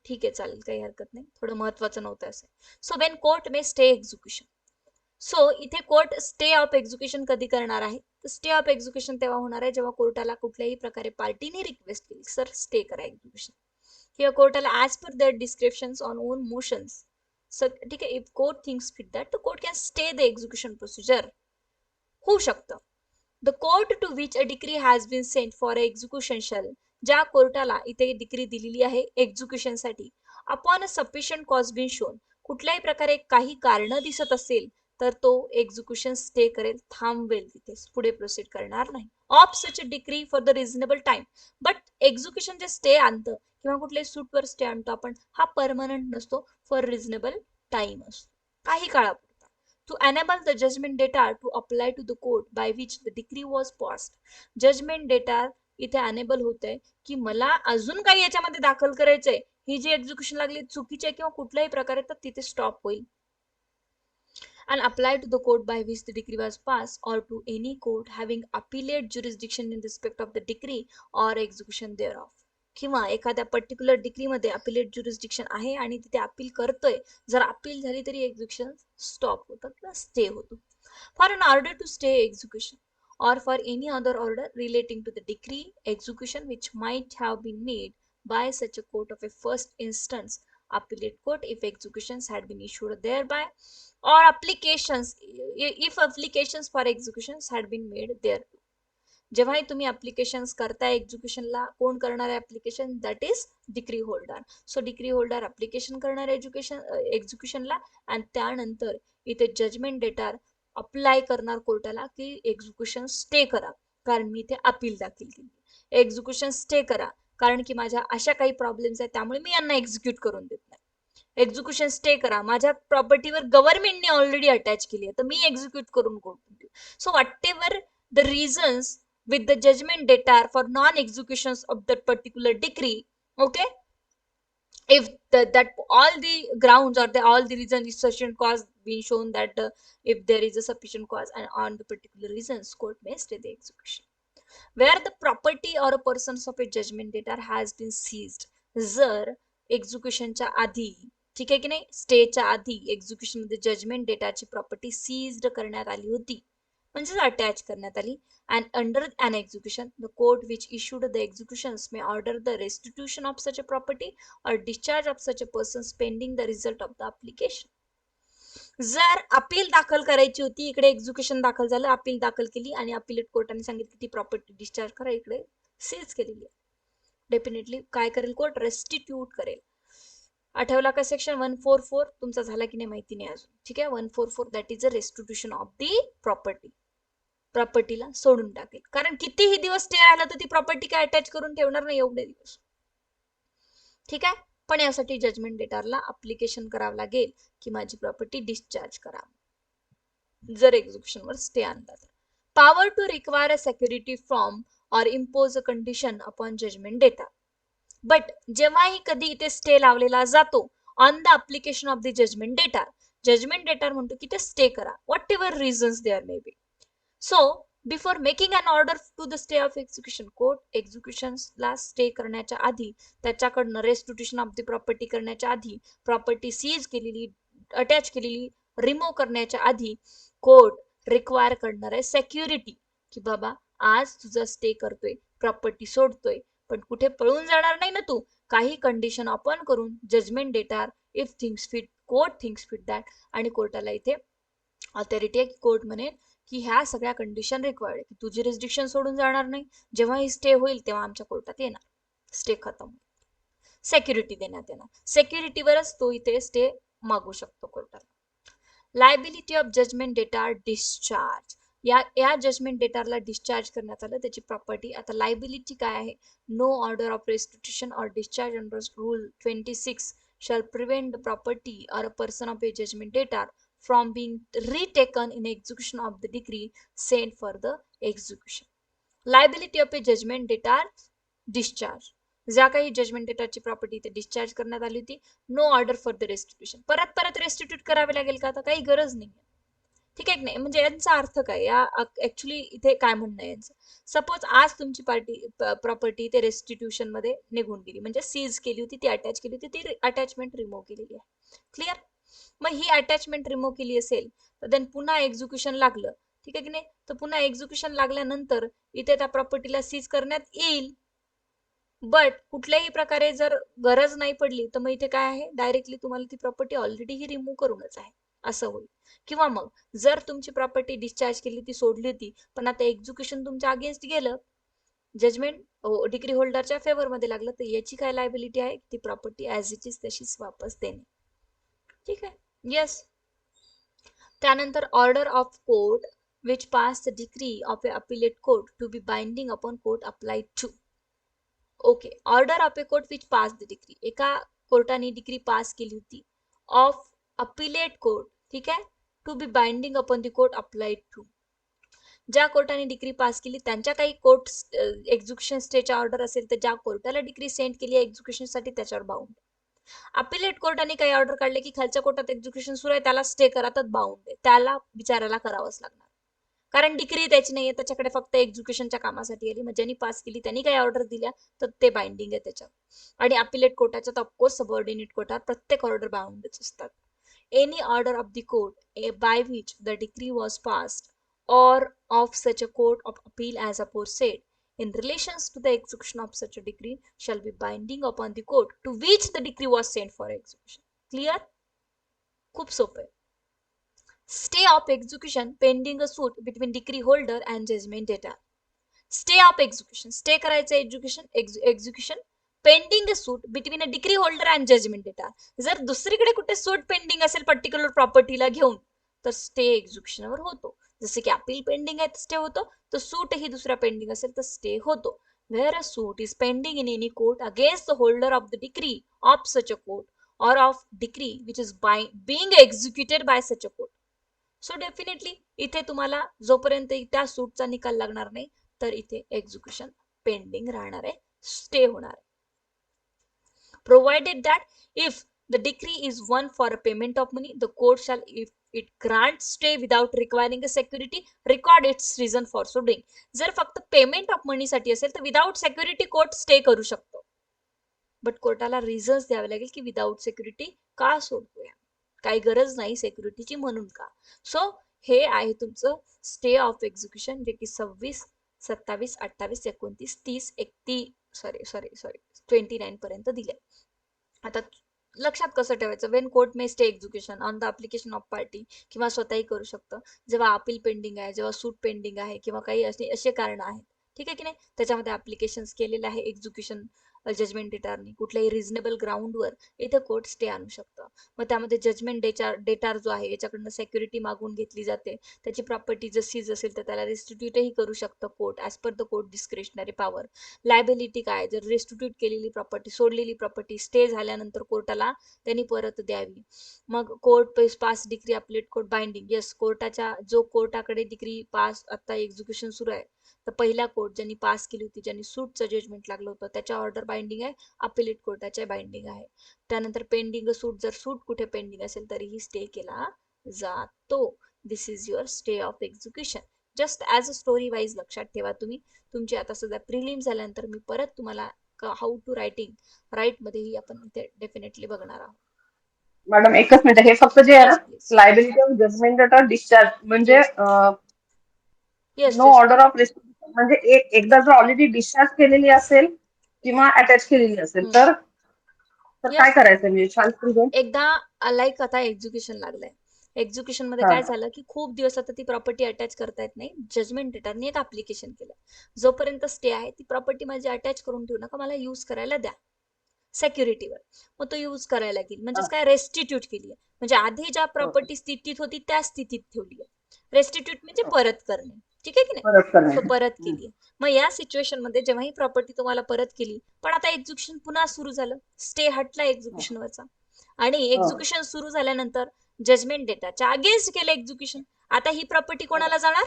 ठीक आहे, चालेल, काही हरकत नाही, थोडं महत्वाचं नव्हतं असं. So when court may stay execution. So इथे कोर्ट स्टे ऑफ एक्झिक्युशन कधी करणार आहे, तर स्टे ऑफ एक्झिक्युशन तेव्हा होणार आहे जेव्हा कोर्टाला कुठल्याही प्रकारे पार्टीने रिक्वेस्ट केली, सर स्टे करा एक्झिक्युशन, किंवा कोर्टाला as per their descriptions on own motions. Sir ठीक आहे, if court thinks fit that the court can stay the execution procedure. होऊ शकतं. The court to which a decree has been sent for execution shall, ज्या कोर्टाला इथे decree दिलेली आहे एक्झिक्युशनसाठी, upon a sufficient cause been shown, कुठल्याही प्रकारे काही कारण दिसत असेल तर तो एक्झिक्युशन स्टे करेल, थांबवेल, तिथे पुढे प्रोसीड करणार नाही. Of such a degree for the reasonable time. But execution जे स्टे आणतं किंवा कुठल्याही सूटवर स्टे आणतो आपण, हा परमनंट नसतो, फॉर रिझनेबल टाइम असतो, काही काळापुरता. To enable the judgment data to apply to the court by which the decree was passed. Judgment debtor इथे अनेबल होत आहे की मला अजून काही याच्यामध्ये दाखल करायचंय, ही जी एक्झिक्युशन लागली चुकीची आहे किंवा कुठल्याही प्रकारे, तर तिथे स्टॉप होईल. And apply to the court by which the decree was passed, or to any court having appellate jurisdiction in respect of the decree or execution thereof. किंवा एखाद्या पर्टिक्युलर डिग्रीमध्ये अपिलेट ज्युरिस्डिक्शन आहे आणि तिथे अपील करतोय, जर appeal झाली तरी एक्झिक्युशन स्टॉप होतं किंवा स्टे होतो. For an order to stay execution or for any other order relating to the decree execution which might have been made by such a court of a first instance appellate court if executions had been issued thereby, or applications if applications for executions had been made there. जेव्हाही तुम्ही applications करताय एक्झिक्युशनला, कोण करणार आहे application, that is degree holder. So degree holder application करणार एक्झिक्युशनला, आणि त्यानंतर इथे जजमेंट डेटार अप्लाय करणार कोर्टाला की एक्झिक्युशन स्टे करा, कारण मी इथे अपील दाखल केली. एक्झिक्युशन स्टे करा कारण की माझ्या अशा काही प्रॉब्लेम्स आहेत, त्यामुळे मी यांना एक्झिक्यूट करून देत नाही. एक्झिक्युशन स्टे करा, माझ्या प्रॉपर्टीवर गव्हर्नमेंटने ऑलरेडी अटॅच केली आहे, तर मी एक्झिक्यूट करून देऊ. So what ever the reasons with the judgment data for non-executions of that particular decree, okay, if that all the grounds or all the reasons is sufficient cause being shown that if there is a sufficient cause and on the particular reasons, court may stay the execution. Where the property or a persons of a judgment data has been seized, जर एक्झिक्युशनच्या आधी, ठीक आहे की नाही, स्टेच्या आधी execution मध्ये judgement डेटाची प्रॉपर्टी सीज्ड करण्यात आली होती, म्हणजेच अटॅच करण्यात आली, and under an execution the court which issued the executions may order the restitution of such a property or discharge of such a person pending the result of the application. जर appeal दाखल करायची होती, इकडे execution दाखल झालं, appeal दाखल केली आणि अपीलेट कोर्टाने सांगितलं की ती प्रॉपर्टी डिस्चार्ज करा, इकडे सीज केलेली आहे, डेफिनेटली काय करेल कोर्ट, रेस्टिट्यूट करेल. आठवला का सेक्शन 144, तुमचा झाला की नाही माहिती नाही अजून, ठीक आहे. 144 that is a restitution of the property, प्रॉपर्टीला सोडून टाकेल, कारण कितीही दिवस स्टे राहिला तर ती प्रॉपर्टी काय अटॅच करून ठेवणार नाही एवढे दिवस, ठीक आहे. पण यासाठी जजमेंट डेटारला अप्लिकेशन करावं लागेल की माझी प्रॉपर्टी डिस्चार्ज करा, जर एक्झिक्युशनवर स्टे आणला तर. Power to require a security from or impose a condition upon judgment debtor. But जेव्हाही कधी इथे स्टे लावलेला जातो on the application of the judgment debtor, judgment debtor म्हणतो की ते स्टे करा, whatever reasons there may be. So before making an order to the stay of execution, court एक्झिक्युशनला स्टे करण्याच्या आधी, त्याच्याकडनं रेस्टिट्यूशन ऑफ द प्रॉपर्टी करण्याच्या आधी, प्रॉपर्टी सीज केलेली, अटॅच केलेली रिमूव्ह करण्याच्या आधी, कोर्ट रिक्वायर करणार आहे सेक्युरिटी, की बाबा आज तुझा स्टे करतोय, प्रॉपर्टी सोडतोय, पण कुठे पळून जाणार नाही ना तू, काही कंडिशन अपॉन करून judgment debtor if thinks fit, court thinks fit that, आणि कोर्टाला इथे ऑथॉरिटी आहे, कोर्ट म्हणेल की ह्या सगळ्या कंडिशन रिक्वायर्ड आहे, की तुझी रिस्ट्रिक्शन सोडून जाणार नाही, जेव्हा ही स्टे होईल तेव्हा आमच्या कोर्टात येणार, स्टे खतम, सेक्युरिटी देण्यात येणार, सेक्युरिटीवरच तो इथे स्टे मागू शकतो कोर्टाला. Liability of judgment debtor discharge, या जजमेंट डेटाला डिस्चार्ज करण्यात आलं, त्याची प्रॉपर्टी, आता लायबिलिटी काय आहे, no order of restitution or discharge under rule 26 shall prevent the property or a person of a judgment debtor from being retaken in execution of the decree sent for the execution. Liability of a judgment debtor discharge, ज्या काही judgement डेटाची property ते discharge करण्यात आली होती, no order for the restitution, परत restitute करावे लागेल का, आता काही गरज नाही, ठीक आहे की नाही. म्हणजे यांचा अर्थ काय, या ऍक्च्युली इथे काय म्हणणं आहे यांचं. सपोज आज तुमची प्रॉपर्टी ते रेस्टिट्यूशन मध्ये निघून गेली, म्हणजे सीज केली होती, ती अटॅच केली होती, ती अटॅचमेंट रिमूव्ह केलेली आहे. क्लिअर. मग ही अटॅचमेंट रिमूव्ह केली असेल तर देन पुन्हा एक्झिक्युशन लागलं, ठीक आहे की नाही. तर पुन्हा एक्झिक्युशन लागल्यानंतर इथे त्या प्रॉपर्टीला सीज करण्यात येईल. बट कुठल्याही प्रकारे जर गरज नाही पडली तर मग इथे काय आहे, डायरेक्टली तुम्हाला ती प्रॉपर्टी ऑलरेडी ही रिमूव्ह करूनच आहे, असं होईल. किंवा मग जर तुमची प्रॉपर्टी डिस्चार्ज केली, ती सोडली होती, पण आता एक्झिक्युशन तुमच्या अगेन्स्ट गेलं, जजमेंट डिग्री होल्डरच्या फेवर मध्ये लागलं, तर याची काय लायबिलिटी आहे, ती प्रॉपर्टी ऍज इट इज तशीच वापस देणे. ठीक आहे. येस. त्यानंतर order of court which pass the decree of a appellate court to be binding upon court applied to. Okay. Order of a court which pass the decree, एका कोर्टाने degree pass केली होती ऑफ अपीलेट कोर्ट, ठीक आहे, to be binding upon the court applied to. ज्या कोर्टाने degree pass केली त्यांच्या काही कोर्ट एक्झिक्युशन स्टेच्या ऑर्डर असेल तर ज्या कोर्टाला डिग्री सेंड केली एक्झिक्युशन साठी त्याच्यावर बाउंड. अपिलेट कोर्टाने काही ऑर्डर काढले की खालच्या कोर्टात एक्झिक्युशन सुरू आहे, त्याला स्टे करा, तर बाउंड आहे, त्याला बिचारायला करावंच लागणार. कारण डिग्री त्याची नाहीये, त्याच्याकडे फक्त एक्झिक्युशनच्या कामासाठी आली. मग ज्यांनी पास केली त्यांनी काही ऑर्डर दिल्या तर ते बाइंडिंग आहे त्याच्यावर. आणि अपिलेट कोर्टाच्या ऑफकोर्स सबऑर्डिनेट कोर्टावर प्रत्येक ऑर्डर बाउंडच असतात. Any order of the court by which the degree was passed or of such a court of appeal as aforesaid in relations to the execution of such a decree shall be binding upon the court to which the decree was sent for execution. Clear? खूप सोपं आहे. Stay of execution pending a suit between decree holder and judgment debtor. Stay of execution, stay करायचं execution pending a suit between a decree holder and judgment debtor. जर दुसरीकडे कुठे सूट pending असेल particular प्रॉपर्टीला घेऊन तर स्टे एक्झिक्युशनवर होतो. जसे की अपील पेंडिंग आहे स्टे होतो, तर सूट ही दुसऱ्या पेंडिंग असेल तर स्टे होतो. Where a suit is pending in any court against the holder of the decree of such a court or of decree which is being executed by such a court. So definitely इथे तुम्हाला जोपर्यंत त्या सूटचा निकाल लागणार नाही तर इथे execution pending राहणार आहे, स्टे होणार आहे. Provided that if the decree is one for a payment of money, the court shall, if it grants stay without requiring a security, record its reason for so doing. जर फक्त payment of मनी साठी असेल तर without security court stay करू शकतो, but कोर्टाला reasons द्यावे लागेल की विदाउट सेक्युरिटी का सोडतोय, काही गरज नाही सेक्युरिटीची म्हणून का. सो हे आहे तुमचं स्टे ऑफ एक्झिक्युशन, जे की 26, 27, 28, 29, 30, 31, सॉरी 29 पर्यंत दिले. आता लक्षात कसं ठेवायचं, Wien court may stay execution on the application of party, किंवा स्वतःही करू शकतं जेव्हा अपील पेंडिंग आहे, जेव्हा सूट पेंडिंग आहे, किंवा काही असे कारण आहेत, ठीक आहे की नाही, त्याच्यामध्ये अप्लिकेशन केलेलं आहे एक्झिक्युशन जजमेंट डेटारनी कुठल्याही रिझनेबल ग्राउंडवर, इथे कोर्ट स्टे आणू शकतं. मग त्यामध्ये जजमेंट डेटार जो आहे याच्याकडनं सेक्युरिटी मागून घेतली जाते, त्याची प्रॉपर्टी जर सीज असेल तर त्याला रेस्टिट्यूटही करू शकतं court as per the court discretionary power. Liability काय, जर रेस्टिट्यूट केलेली प्रॉपर्टी, सोडलेली प्रॉपर्टी स्टे झाल्यानंतर कोर्टाला त्यांनी परत द्यावी. मग court pass decree appellate court binding, yes, कोर्टाच्या जो कोर्टाकडे डिग्री पास आता एक्झिक्युशन सुरू आहे तर पहिल्या कोर्ट ज्यांनी पास केली होती, ज्यांनी सूटचं जजमेंट लागलं होतं त्याच्या ऑर्डर बाइंडिंग आहे, अपिलेट कोर्टाच्या बाइंडिंग आहे. त्यानंतर पेंडिंग सूट, जर सूट कुठे पेंडिंग असेल तरीही स्टे केला जातो. This is your stay of execution. Just as a story wise लक्षात ठेवा तुम्ही. तुमची आता सध्या प्रिलिम झाल्यानंतर मी परत तुम्हाला हाऊ टू राईट मध्येही आपण ते डेफिनेटली बघणार आहोत. मॅडम एकच मिनिट, हे फक्त जे आहे ना yes please. Liability of judgment debtor discharge म्हणजे yes yes no just order of restitution, म्हणजे एकदा जर ऑलरेडी डिस्चार्ज केलेली असेल किंवा अटॅच केलेली असेल तर तर काय येस. करायचं, म्हणजे छान एकदा लाईक आता एक्झिक्युशन लागलंय, एक्झिक्युशन मध्ये हा काय झालं की खूप दिवस आता ती प्रॉपर्टी अटॅच करता येत नाही, जजमेंट डेटरने एक अप्लिकेशन केलं, जोपर्यंत स्टे आहे ती प्रॉपर्टी माझी अटॅच करून ठेवू नका, मला यूज करायला द्या सेक्युरिटीवर. मग तो यूज करायला लागेल, म्हणजेच काय, रेस्टिट्यूट केली आहे, म्हणजे आधी ज्या प्रॉपर्टी स्थितीत होती त्या स्थितीत ठेवली आहे. रेस्टिट्यूट म्हणजे परत करणे, ठीक आहे की नाही. परत करणे. सो परत केली. मग या सिच्युएशन मध्ये जेव्हा ही प्रॉपर्टी तुम्हाला परत केली, पण आता एक्झिक्युशन पुन्हा सुरू झालं, स्टे हटला एक्झिक्युशनवरचा, आणि एक्झिक्युशन सुरू झाल्यानंतर जजमेंट डेटाच्या अगेन्स्ट केलं एक्झिक्युशन. आता ही प्रॉपर्टी कोणाला जाणार,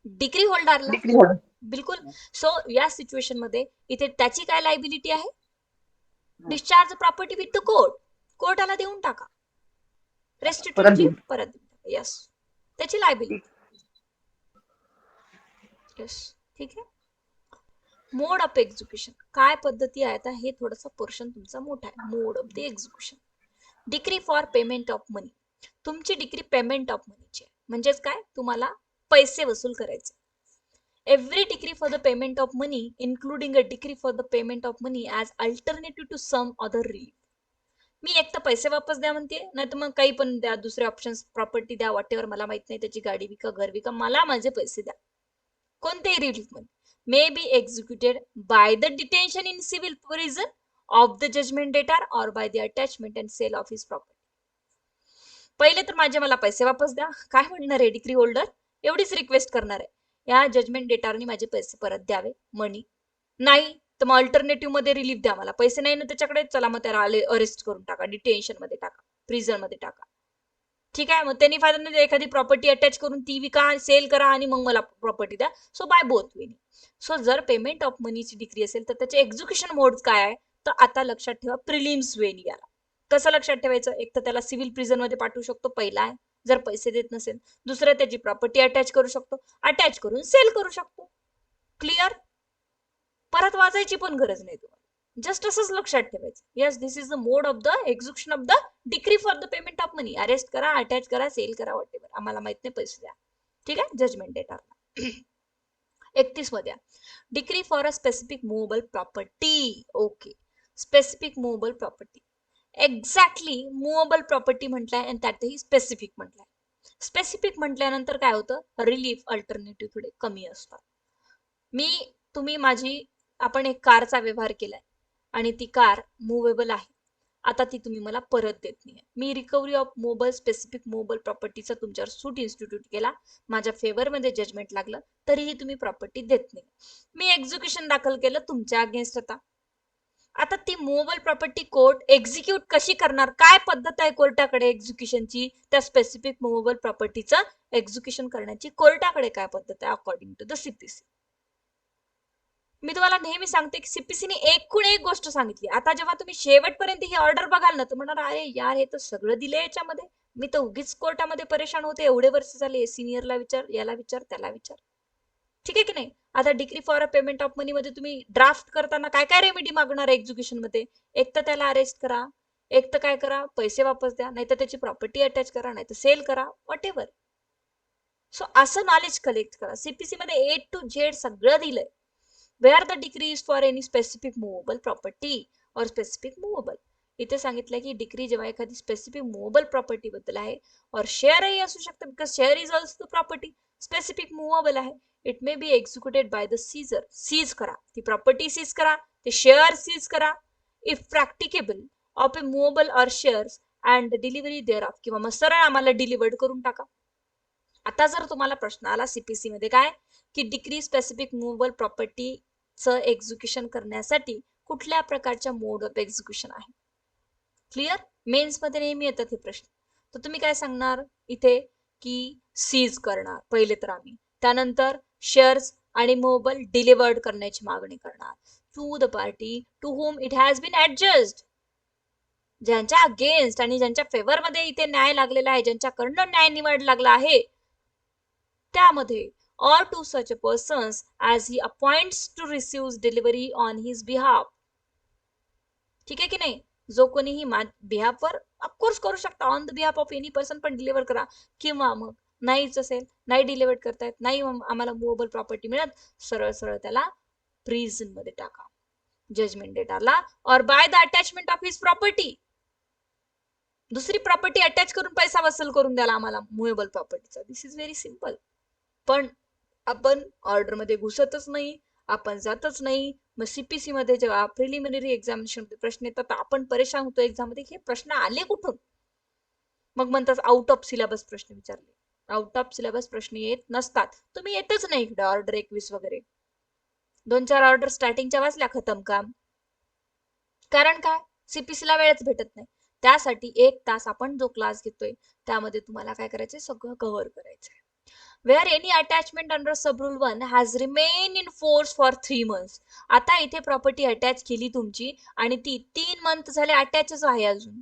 डिग्री होल्डरला. Decree holder. बिलकुल. सो या सिच्युएशन मध्ये इथे त्याची काय लायबिलिटी आहे, discharge property with the court, कोर्टाला देऊन टाका, परत रेस्टिट्यूटची देऊ. परत देऊन टाका. यस, त्याची लायबिलिटी. येस, ठीक आहे. मोड ऑफ एक्झिक्युशन काय पद्धती आहे, आता हे थोडासा पोर्शन तुमचा मोठा आहे. Mode of the execution. Decree for payment of money. तुमची डिक्री पेमेंट ऑफ मनीची आहे, म्हणजेच काय, तुम्हाला पैसे वसूल करायचे. Every decree for the payment of money, including a decree for the payment of money as alternative to some other relief. मी एक तर पैसे वापस द्या म्हणते, नाही तर मग काही पण द्या, दुसरे ऑप्शन्स, प्रॉपर्टी द्या, वॉटेवर, मला माहित नाही, त्याची गाडी विका, घर विका, मला माझे पैसे द्या. कोणतेही रिलीफ मध्ये may be executed by the detention in civil prison of the judgment debtor or by the attachment and sale of his property. पहिले तर माझे मला पैसे वापस द्या, काय म्हणणार आहे डिक्री होल्डर, एवढीच रिक्वेस्ट करणार आहे. या जजमेंट डेटारनी माझे पैसे परत द्यावे, मनी नाही तर मग अल्टरनेटिव्ह मध्ये रिलीफ द्या. मला पैसे नाही ना त्याच्याकडे, चला मग त्याला अरेस्ट करून टाका, डिटेन्शन मध्ये टाका, प्रिझन मध्ये टाका. ठीक आहे, मग त्यांनी फायदा एखादी प्रॉपर्टी अटॅच करून ती विका, सेल करा आणि मग मला प्रॉपर्टी द्या. So by both way. So जर पेमेंट ऑफ मनीची डिक्री असेल तर त्याचे एक्झिक्युशन मोड काय आहे, तर आता लक्षात ठेवा, प्रिलिम्स वे निघाला. कसं लक्षात ठेवायचं, एक तर त्याला सिव्हिल प्रिझन मध्ये पाठवू शकतो, पहिला आहे जर पैसे देत नसेल. दुसरं त्याची प्रॉपर्टी अटॅच करू शकतो, अटॅच करून सेल करू शकतो. क्लिअर, परत वाचायची पण गरज नाही तुम्हाला, जस्ट असंच लक्षात ठेवायचं. Yes, this is the mode of the execution of the decree for the payment of money. Arrest करा, अटॅच करा, सेल करा, वॉट एव्हर, आम्हाला माहित नाही, पैसे द्या. ठीक आहे, जजमेंट डेटारला. 31 मध्ये decree for a specific movable property. Okay, specific movable property, exactly movable property म्हटलंय आणि त्यातही स्पेसिफिक म्हटलंय. स्पेसिफिक म्हटल्यानंतर काय होतं, रिलीफ अल्टरनेटिव्ह थोडे कमी असतात. तुम्ही माझी, आपण एक कारचा व्यवहार केलाय आणि ती कार मुवेबल आहे, आता ती तुम्ही मला परत देत नाही. मी recovery of mobile specific mobile प्रॉपर्टीचा तुमच्यावर सूट इन्स्टिट्यूट केला, माझ्या फेवर मध्ये जजमेंट लागलं, तरीही तुम्ही प्रॉपर्टी देत नाही. मी एक्झिक्युशन दाखल केलं तुमच्या अगेन्स्ट. आता ती मोबाईल प्रॉपर्टी कोर्ट एक्झिक्यूट कशी करणार, काय पद्धत आहे कोर्टाकडे एक्झिक्युशनची, त्या स्पेसिफिक मोबाईल प्रॉपर्टीचं एक्झिक्युशन करण्याची कोर्टाकडे काय पद्धत आहे अकॉर्डिंग टू द सीपीसी. मी तुम्हाला नेहमी सांगते की सीपीसीने एकूण एक गोष्ट सांगितली. आता जेव्हा तुम्ही शेवटपर्यंत ही ऑर्डर बघाल ना, तर म्हणणार अरे यार हे तर सगळं दिलंय याच्यामध्ये, मी तर उगीच कोर्टामध्ये परेशान होते, एवढे वर्ष झाले, सिनियरला विचार, याला विचार, त्याला विचार. ठीक आहे की नाही. आता decree for a payment of money मध्ये तुम्ही ड्राफ्ट करताना काय काय रेमेडी मागणार आहे एक्झिक्युशन मध्ये, एक तर त्याला अरेस्ट करा, एक तर काय करा, पैसे वापस द्या, नाहीतर त्याची प्रॉपर्टी अटॅच करा, नाहीतर सेल करा, वॉट एव्हर. सो असं नॉलेज कलेक्ट करा. सीपीसी मध्ये ए टू झेड सगळं दिलंय. Where the decree is for any specific movable property or specific movable. इथे सांगितलं की डिक्री जेव्हा एखादी स्पेसिफिक मुवेबल प्रॉपर्टी बद्दल आहे, और शेअरही असू शकतं, because share is also property, specific movable आहे. It may be executed by the seizure. Seize करा, ती प्रॉपर्टी सीज करा, ते शेअर सीज करा, if practicable, of a movable or shares and delivery thereof, किंवा मग सरळ आम्हाला डिलिव्हर्ड करून टाका. आता जर तुम्हाला प्रश्न आला सीपीसी मध्ये काय, की डिक्री स्पेसिफिक मुवेबल प्रॉपर्टीचं एक्झिक्युशन करण्यासाठी कुठल्या प्रकारच्या मोड ऑफ एक्झिक्युशन आहे. क्लिअर, मेन्स मध्ये नेहमी येतात हे प्रश्न. तर तुम्ही काय सांगणार इथे, की सीज करणार पहिले तर आम्ही, त्यानंतर शेअर्स आणि मुवेबल डिलिव्हर्ड करण्याची मागणी करणार to the party to home it has been adjusted. ज्यांच्या अगेन्स्ट आणि ज्यांच्या फेवर मध्ये इथे न्याय लागलेला आहे, ज्यांच्याकडनं न्याय निवड लागला आहे, त्यामध्ये or to such a persons as he appoints to receive delivery on his behalf. ठीक आहे की नाही, जो कोणीही बिहाफवर ऑफकोर्स करू शकता, on the behalf of any person पण डिलिव्हर करा, किंवा मग नाहीच असेल, नाही डिलिव्हर करतायत, नाही आम्हाला मुवेबल प्रॉपर्टी मिळत, सरळ सरळ त्याला प्रिझन मध्ये टाका, जजमेंट डेटाला, और by the attachment of his property, दुसरी प्रॉपर्टी अटॅच करून पैसा वसूल करून द्याला आम्हाला मुवेबल प्रॉपर्टीचा. This is very simple. पण आपण ऑर्डर मध्ये घुसतच नाही, आपण जातच नाही. मग सीपीसी मध्ये जेव्हा प्रिलिमिनरी एक्झामिनेशन मध्ये प्रश्न येतात आपण परेशान होतो एक्झाम मध्ये, हे प्रश्न आले कुठून. मग म्हणतात आउट ऑफ सिलेबस प्रश्न विचारले. आउट ऑफ सिलेबस प्रश्न येत नसतात, तुम्ही येतच नाही इकडे ऑर्डर 21 वगैरे. 2-4 ऑर्डर स्टार्टिंगच्या वाचल्या, खतम काम. कारण काय, सीपीसी ला वेळच भेटत नाही. त्यासाठी 1 तास आपण जो क्लास घेतोय त्यामध्ये तुम्हाला काय करायचंय, सगळं कव्हर करायचंय. where any attachment under subrule 1 has remained in force for 3 months. आता इथे प्रॉपर्टी अटॅच केली तुमची आणि ती 3 मंथ झाले अटॅचच आहे अजून.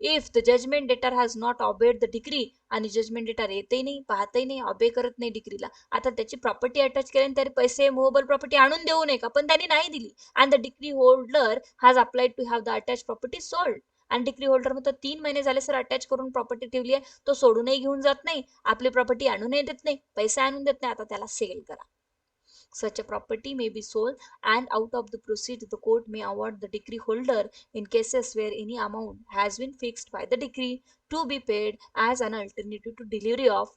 If the judgment debtor has not ऑबेड the degree, आणि जजमेंट डेटर येतही नाही, पाहतही नाही, ऑबे करत नाही डिग्रीला. आता त्याची प्रॉपर्टी अटॅच केली तरी पैसे मुव्हेबल प्रॉपर्टी आणून देऊ नये का, पण त्यांनी नाही दिली. And the decree holder has applied to have the attach property sold. आणि डिग्री होल्डर म्हणतो 3 महिने झाले सर अटॅच करून प्रॉपर्टी ठेवली आहे, तो सोडूनही घेऊन जात नाही, आपली प्रॉपर्टी आणूनही देत नाही, पैसे आणून देत नाही, आता त्याला सेल करा. Such a property may be sold, and out of the proceeds the court may award the decree holder in cases where any amount has been fixed by the decree to be paid as an alternative to delivery of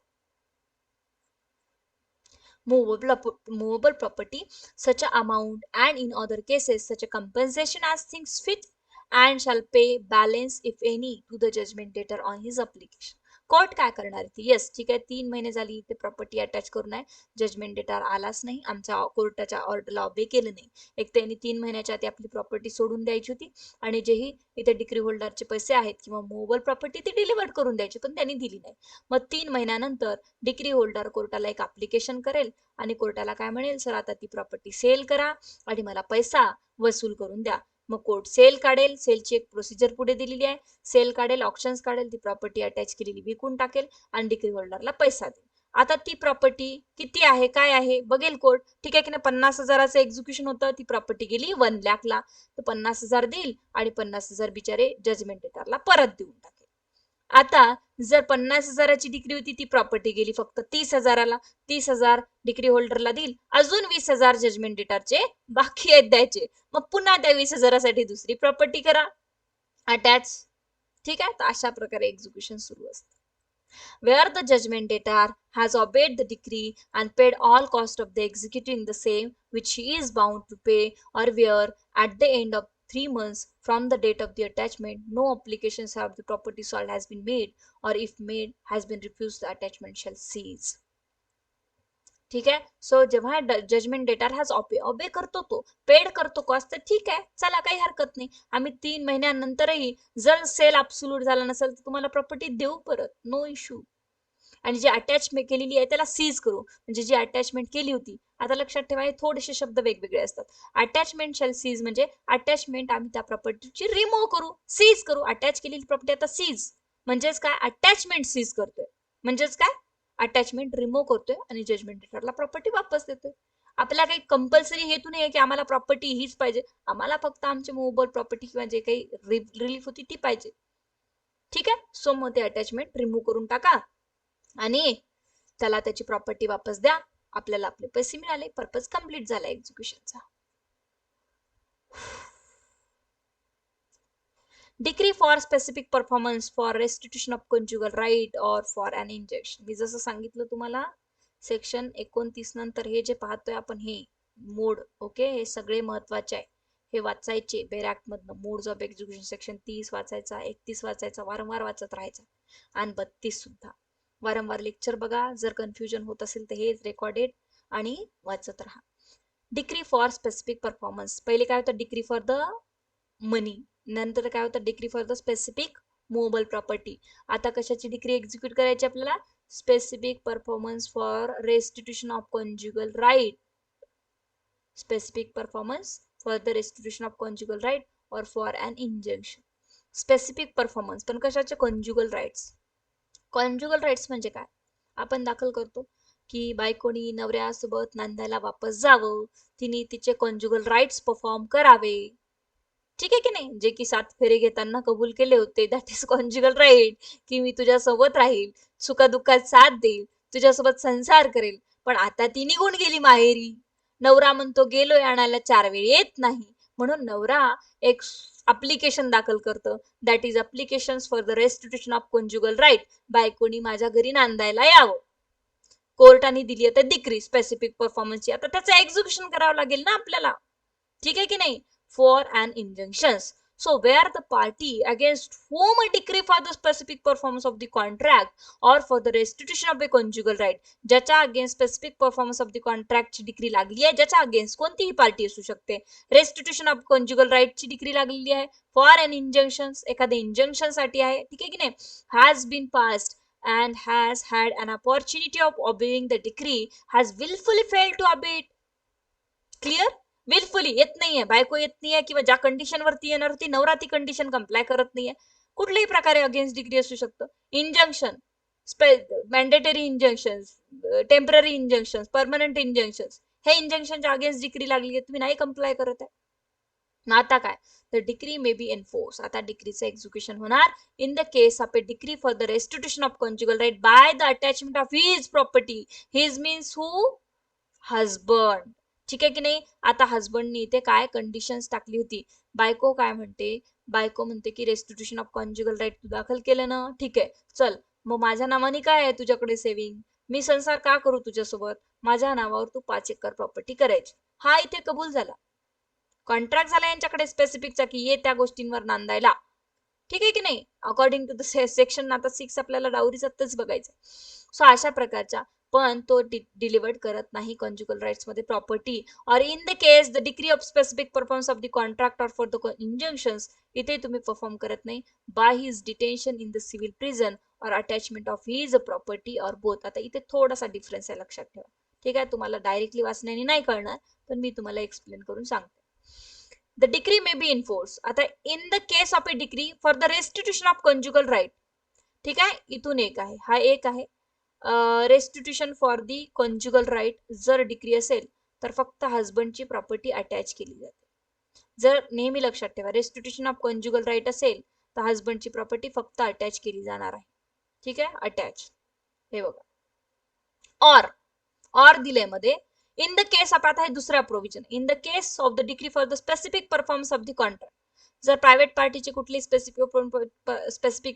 movable property, such a amount, and in other cases such a compensation as things fit, and shall pay balance if any to the judgment debtor on his application. Court काय करणार ती, yes ठीक आहे, 3 महिने झाली ते property attach करून आहे, जजमेंट डेटर आलाच नाही, आमच्या कोर्टाच्या ऑर्डरला ऑबे केलं नाही, एक त्यांनी 3 महिन्याच्या आधी आपली प्रॉपर्टी सोडून द्यायची होती, आणि जेही इथे डिग्री होल्डरचे पैसे आहेत किंवा मूवेबल प्रॉपर्टी ती डिलिव्हर्ड करून द्यायची, पण त्यांनी दिली नाही. मग 3 महिन्यानंतर डिग्री होल्डर कोर्टाला एक ऍप्लिकेशन करेल, आणि कोर्टाला काय म्हणेल, सर आता ती प्रॉपर्टी सेल करा आणि मला पैसा वसूल करून द्या. मग कोर्ट सेल काढेल, सेलची एक प्रोसिजर पुढे दिलेली आहे, सेल काढेल, ऑप्शन्स काढेल, ती प्रॉपर्टी अटॅच केलेली विकून टाकेल आणि डिग्री होल्डरला पैसा देईल. आता ती प्रॉपर्टी किती आहे, काय आहे बघेल कोर्ट, ठीक आहे की नाही, 50,000चं एक्झिक्युशन होतं, ती प्रॉपर्टी गेली 1,00,000ला, तर 50,000 देईल आणि 50,000 बिचारे जजमेंट डेटरला परत देऊन टाकेल. आता जर 50,000ची डिग्री होती, ती प्रॉपर्टी गेली फक्त 30,000ला, 30,000 डिग्री होल्डरला देईल, अजून 20,000 जजमेंट डेटरचे बाकी आहेत द्यायचे, मग पुन्हा त्या 20,000साठी दुसरी प्रॉपर्टी करा अटॅच. ठीक आहे, तर अशा प्रकारे एक्झिक्युशन सुरू असतं. Where the judgment debtor has obeyed the decree and paid all cost of the executing the same which he is bound to pay, or where at the end of 3 months from the date of the attachment no applications of the property sold has been made, or if made has been refused, the attachment shall cease. ठीक आहे, so जेव्हा judgement debtor has obey करतो, तो paid करतो cost, तर ठीक आहे, चला काही हरकत नाही, आम्ही 3 महिन्यानंतरही जर सेल अब्सोल्यूट झाला नसेल तर तुम्हाला प्रॉपर्टी देऊ परत, नो इश्यू. आणि जी अटॅचमेंट केलेली आहे त्याला सीज करू, म्हणजे जी अटॅचमेंट केली होती, आता लक्षात ठेवा हे थोडेसे शब्द वेगवेगळे असतात. अटॅचमेंट शॅल सीज म्हणजे अटॅचमेंट आम्ही त्या प्रॉपर्टीची रिमूव्ह करू, सीज करू, अटॅच केलेली प्रॉपर्टी आता सीज म्हणजेच काय, अटॅचमेंट सीज करतोय, म्हणजेच काय, अटॅचमेंट रिमूव्ह करतोय आणि जजमेंट डेटरला प्रॉपर्टी वापस देतोय. आपल्याला काही कंपल्सरी हेतू नाही की आम्हाला प्रॉपर्टी हीच पाहिजे, आम्हाला फक्त आमची मूवेबल प्रॉपर्टी किंवा जे काही रिलीफ होती ती पाहिजे. ठीक आहे, सो मग ते अटॅचमेंट रिमूव्ह करून टाका आणि त्याला त्याची प्रॉपर्टी वापस द्या, आपल्याला आपले पैसे मिळाले, पर्पज कम्प्लीट झाला एक्झिक्युशनचा. Decree for specific performance for restitution of conjugal right और फॉर अन इंजेक्शन. मी जसं सांगितलं तुम्हाला सेक्शन 29 नंतर हे जे पाहतोय आपण हे मोड, ओके, हे सगळे महत्वाचे आहे, हे वाचायचे बेरॅक्ट मधनं. मोड्स ऑफ एक्झिक्युशन सेक्शन 30 वाचायचा, 31 वाचायचा, वारंवार वाचत राहायचा, आणि 32 सुद्धा वारंवार लेक्चर बघा, जर कन्फ्युजन होत असेल तर हेच रेकॉर्डेड आणि वाचत राहा. डिक्री फॉर स्पेसिफिक परफॉर्मन्स, पहिले काय होतं, डिक्री फॉर द मनी, नंतर काय होतं, decree for the specific movable property. आता कशाची डिक्री एक्झिक्यूट करायची आपल्याला, specific performance for restitution of conjugal right, specific performance for the restitution of conjugal right और for an injunction. Specific performance पण कशाचे, कॉन्ज्युगल राईट्स. कॉन्ज्युगल राईट्स म्हणजे काय, आपण दाखल करतो की बायकोनी नवऱ्यासोबत नांदायला वापस जावं, तिने तिचे कॉन्ज्युगल राईट्स परफॉर्म करावे, ठीक आहे की नाही, जे की 7 फेरे घेताना कबूल केले होते, दॅट इज कॉन्ज्युगल राईट, की मी तुझ्यासोबत राहील, सुखादुःखात साथ देईल, तुझ्यासोबत संसार करेल. पण आता ती निघून गेली माहेरी, नवरा म्हणतो गेलोय आणायला, 4 वेळ येत नाही, म्हणून नवरा एक अप्लिकेशन दाखल करतं, that is application for the restitution of conjugal right, बायकोनी माझ्या घरी नांदायला यावं. कोर्टाने दिली आता डिक्री स्पेसिफिक परफॉर्मन्सची, आता त्याचं एक्झिक्युशन करावं लागेल ना आपल्याला, ठीक आहे की नाही, for an injunctions. So where the party against whom a decree for the specific performance of the contract or for the restitution of a conjugal right, ज्याच्या against specific performance of the contract ची decree लागली आहे, ज्याच्या against कोणतीही party असू शकते, restitution of conjugal right ची decree लागलेली आहे, फॉर अन इंजंक्शन एखाद्या इंजंक्शन साठी आहे, ठीक आहे की नाही, has been passed and has had an opportunity of obeying the decree, has willfully failed to obey it. Clear, wilfully येत नाहीये, बायको येत नाहीये, किंवा ज्या कंडिशन वरती येणार होती नवरा ती कंडिशन कम्प्लाय करत नाहीये, कुठल्याही प्रकारे अगेन्स्ट डिग्री असू शकतं. इंजंक्शन, मॅन्डेटरी इंजंक्शन्स, टेम्पररी इंजंक्शन्स, परमनंट इंजंक्शन्स, हे इंजंक्शनच्या अगेन्स्ट डिग्री लागली आहे, तुम्ही नाही कंप्लाय करत आहे. मग आता काय, तर डिग्री मे बी एनफोर्स. आता डिग्रीचं एक्झिक्युशन होणार in the case of a decree for the restitution of conjugal right by the attachment of his property. His means who, husband. ठीक आहे की नाही. आता हजबंडनी इथे काय कंडिशन्स टाकली होती. बायको काय म्हणते, बायको म्हणते की रेस्टिट्यूशन ऑफ कॉन्ज्युगल राईट तू दाखल केलं ना, ठीक आहे चल, मग माझ्या नावाने काय आहे तुझ्याकडे सेव्हिंग, मी संसार का करू तुझ्यासोबत, माझ्या नावावर तू 5 एकर प्रॉपर्टी करायची. हा इथे कबूल झाला, कॉन्ट्रॅक्ट झाला यांच्याकडे स्पेसिफिकचा की ये त्या गोष्टींवर नांदायला. ठीक आहे की नाही. अकॉर्डिंग टू द सेक्शन आता 6 आपल्याला डावरीचं तेच बघायचं. सो अशा प्रकारच्या, पण तो डिलिव्हर्ड करत नाही कॉन्ज्युगल राईट्स मध्ये प्रॉपर्टी. और in the case the decree of specific performance of the contract or for the injunctions, इथे तुम्ही परफॉर्म करत नाही by his detention in the civil prison और अटॅचमेंट ऑफ हिज प्रॉपर्टी और बोथ. आता इथे थोडासा डिफरन्स आहे, लक्षात ठेवा. ठीक आहे, तुम्हाला डायरेक्टली वाचण्याने नाही कळणार, पण मी तुम्हाला एक्सप्लेन करून सांगते. The decree may be enforced. आता in the case of a decree for the restitution of conjugal right. ठीक आहे, इथून एक आहे, हा एक आहे रेस्टिट्यूशन फॉर दी कॉन्ज्युगल राईट. जर डिग्री असेल तर फक्त हजबंडची प्रॉपर्टी अटॅच केली जाते. जर नेहमी लक्षात ठेवा, रेस्टिट्यूशन ऑफ कॉन्ज्युगल राईट असेल तर हजबंडची प्रॉपर्टी फक्त अटॅच केली जाणार आहे. ठीक आहे, अटॅच. हे बघा, और दिले मध्ये इन द केस ऑफ, आता हे दुसरा provision, in the case of the degree for the specific performance of the contract. जर प्रायव्हेट पार्टीचे कुठली स्पेसिफिक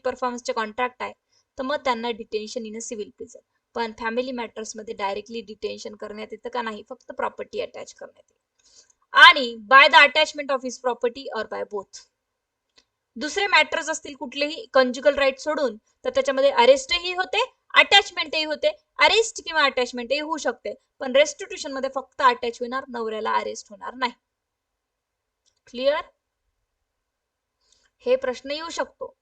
परफॉर्मन्सचे कॉन्ट्रॅक्ट आहे तर मग त्यांना detention in a civil prison. पण फॅमिली मॅटर्स मध्ये डायरेक्टली डिटेन्शन करण्यात येतं का नाही, फक्त प्रॉपर्टी अटॅच करण्यात येते. आणि bye the attachment of his property और बाय बोथ. दुसरे मॅटर्स असतील कुठलेही कॉन्ज्युगल राईट सोडून, तर त्याच्यामध्ये अरेस्टही होते, अटॅचमेंटही होते. अरेस्ट किंवा अटॅचमेंटही होऊ शकते, पण रेस्टिट्यूशन मध्ये फक्त अटॅच होणार, नवऱ्याला अरेस्ट होणार नाही. क्लिअर. हे प्रश्न येऊ शकतो.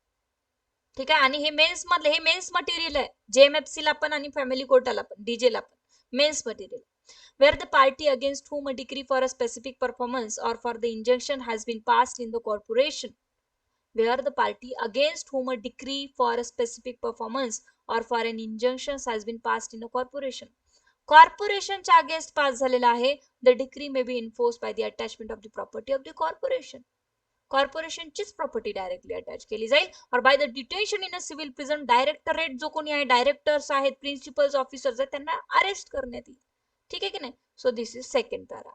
ठीक आहे, आणि हे मेन्स मधले, हे मेन्स मटेरियल आहे, जेएमएफसी ला पण आणि फॅमिली कोर्टाला पण, डीजे ला पण mains material. where the party against whom a decree for a specific performance or for the injunction has been passed in the corporation, where the party against whom a decree for a specific performance or for an injunction has been passed in a corporation. कॉर्पोरेशनच्या against pass झालेला आहे. The decree may be enforce by the attachment of the property of the corporation. कॉर्पोरेशनचीच property directly attach केली जाईल. और by the detention in a civil prison, directorate जो कोणी आहे, डायरेक्टर्स आहेत, प्रिन्सिपल्स ऑफिसर्स आहेत, त्यांना अरेस्ट करण्यात येईल. ठीक आहे की नाही. So this is second para.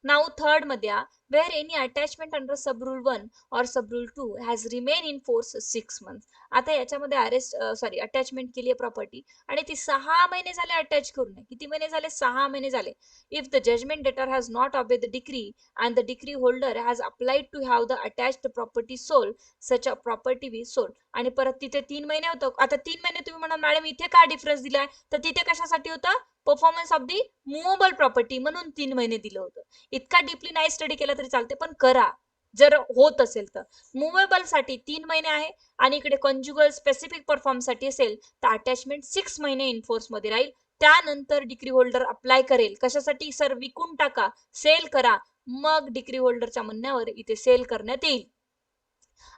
Now third मध्ये where any attachment under sub rule 1 or sub rule 2 has remained in force 6 months. आता याच्यामध्ये अटॅचमेंट केली आहे प्रॉपर्टी आणि ती 6 महिने झाले अटॅच करून. किती महिने झाले, 6 महिने झाले. If the judgment debtor has not obey the decree and the decree holder has applied to have the attached property sold, such a property be sold. आणि परत तिथे 3 महिने होतं. आता 3 महिने तुम्ही म्हणा मॅडम इथे काय डिफरन्स दिलाय, तर तिथे कशासाठी होतं, performance of the movable property, म्हणून 3 महिने दिलं होतं. इतका डीपली नाही स्टडी केला तरी चालते, पण करा जर होत असेल तर. मुव्हेबल साठी 3 महिने आहे आणि इकडे कॉन्ज्युगल स्पेसिफिक परफॉर्म साठी असेल तर अटॅचमेंट 6 महिने इनफोर्स मध्ये राहील. त्यानंतर डिग्री होल्डर अप्लाय करेल, कशासाठी सर, विकून टाका, सेल करा, मग डिग्री होल्डरच्या म्हणण्यावर इथे सेल करण्यात येईल.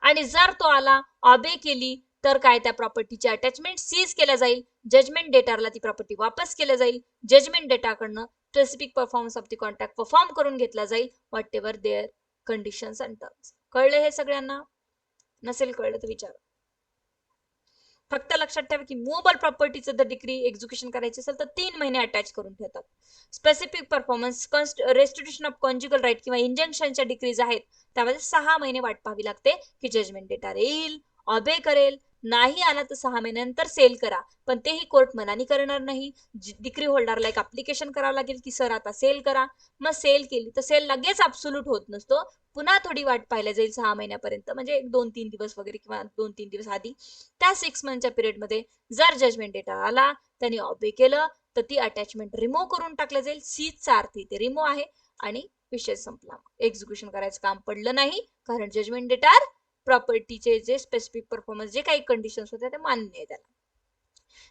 आणि जर तो आला, ऑबे केली, तर काय, त्या प्रॉपर्टीची अटॅचमेंट सीज केल्या जाईल. जजमेंट डेटारला ती प्रॉपर्टी वापस केल्या जाईल. जजमेंट डेटाकडनं specific performance of the contract perform करून घेतला जाईल, whatever there conditions and terms. कळलं हे सगळ्यांना? नसेल कळलं तर विचारा. फक्त लक्षात ठेवा की मुव्हेबल प्रॉपर्टीचं जर डिग्री एक्झिक्युशन करायची असेल तर 3 महिने अटॅच करून ठेवतात. Specific performance, restitution of conjugal right किंवा इंजंक्शनच्या डिग्रीज आहेत त्यामध्ये 6 महिने वाट पाहावी लागते की जजमेंट डेटा येईल, ऑबे करेल, नाही आला तर 6 महिन्यानंतर सेल करा. पण तेही कोर्ट मनानी करणार नाही. डिग्री होल्डरला एक अप्लिकेशन करावं लागेल की सर आता सेल करा. मग सेल केली तर सेल लगेच अब्सोल्यूट होत नसतो, पुन्हा थोडी वाट पाहायला जाईल 6 महिन्यापर्यंत, म्हणजे 2-3 दिवस वगैरे किंवा 2-3 दिवस आधी. त्या 6 मंथच्या पिरियड मध्ये जर जजमेंट डेटा आला, त्यांनी ऑबे केलं, तर ती अटॅचमेंट रिमूव्ह करून टाकलं जाईल. सीजचा अर्थ इथे रिमूव्ह आहे आणि विषय संपला. एक्झिक्युशन करायचं काम पडलं नाही, कारण जजमेंट डेटार प्रॉपर्टीचे जे स्पेसिफिक परफॉर्मन्स, जे काही कंडिशन्स होते ते मान्य आहे त्याला.